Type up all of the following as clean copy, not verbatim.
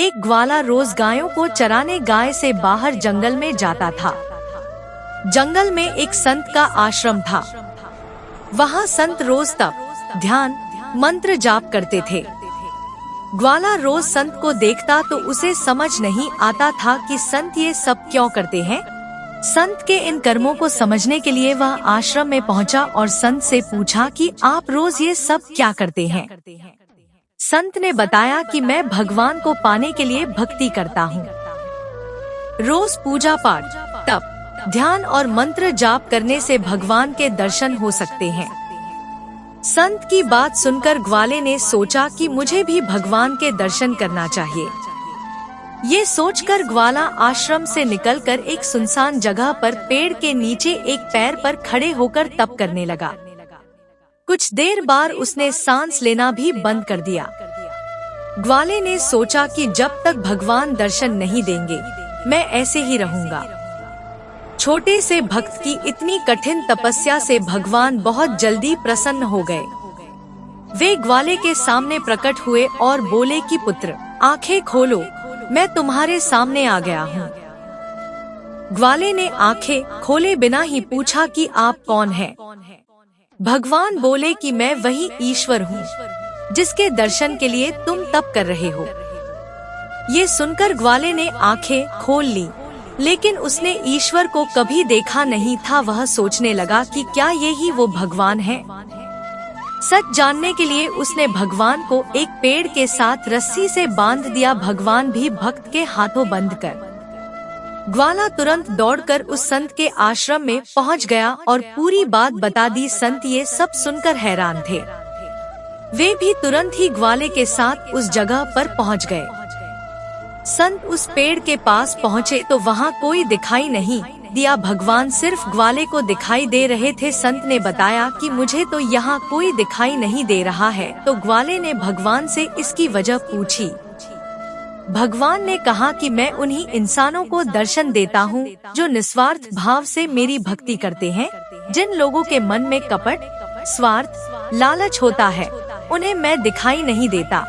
एक ग्वाला रोज गायों को चराने गाय से बाहर जंगल में जाता था। जंगल में एक संत का आश्रम था। वहाँ संत रोज तप, ध्यान, मंत्र जाप करते थे। ग्वाला रोज संत को देखता तो उसे समझ नहीं आता था कि संत ये सब क्यों करते हैं। संत के इन कर्मों को समझने के लिए वह आश्रम में पहुंचा और संत से पूछा कि आप रोज ये सब क्या करते हैं। संत ने बताया कि मैं भगवान को पाने के लिए भक्ति करता हूँ। रोज पूजा पाठ, तप, ध्यान और मंत्र जाप करने से भगवान के दर्शन हो सकते हैं। संत की बात सुनकर ग्वाले ने सोचा कि मुझे भी भगवान के दर्शन करना चाहिए। ये सोचकर ग्वाला आश्रम से निकलकर एक सुनसान जगह पर पेड़ के नीचे एक पैर पर खड़े होकर तप करने लगा। कुछ देर बाद उसने सांस लेना भी बंद कर दिया। ग्वाले ने सोचा कि जब तक भगवान दर्शन नहीं देंगे मैं ऐसे ही रहूंगा। छोटे से भक्त की इतनी कठिन तपस्या से भगवान बहुत जल्दी प्रसन्न हो गए। वे ग्वाले के सामने प्रकट हुए और बोले कि पुत्र, आंखें खोलो, मैं तुम्हारे सामने आ गया हूँ। ग्वाले ने आंखें खोले बिना ही पूछा कि आप कौन हैं? भगवान बोले कि मैं वही ईश्वर हूँ जिसके दर्शन के लिए तुम तप कर रहे हो। ये सुनकर ग्वाले ने आंखें खोल ली, लेकिन उसने ईश्वर को कभी देखा नहीं था। वह सोचने लगा कि क्या यही वो भगवान है। सच जानने के लिए उसने भगवान को एक पेड़ के साथ रस्सी से बांध दिया। भगवान भी भक्त के हाथों बंद कर। ग्वाला तुरंत दौड़कर उस संत के आश्रम में पहुंच गया और पूरी बात बता दी। संत ये सब सुनकर हैरान थे। वे भी तुरंत ही ग्वाले के साथ उस जगह पर पहुंच गए। संत उस पेड़ के पास पहुँचे तो वहाँ कोई दिखाई नहीं दिया। भगवान सिर्फ ग्वाले को दिखाई दे रहे थे। संत ने बताया कि मुझे तो यहाँ कोई दिखाई नहीं दे रहा है। तो ग्वाले ने भगवान से इसकी वजह पूछी। भगवान ने कहा कि मैं उन्हीं इंसानों को दर्शन देता हूँ जो निस्वार्थ भाव से मेरी भक्ति करते हैं। जिन लोगों के मन में कपट, स्वार्थ, लालच होता है उन्हें मैं दिखाई नहीं देता।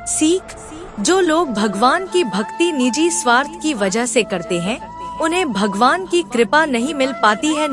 सीख, जो लोग भगवान की भक्ति निजी स्वार्थ की वजह से करते हैं उन्हें भगवान की कृपा नहीं मिल पाती है।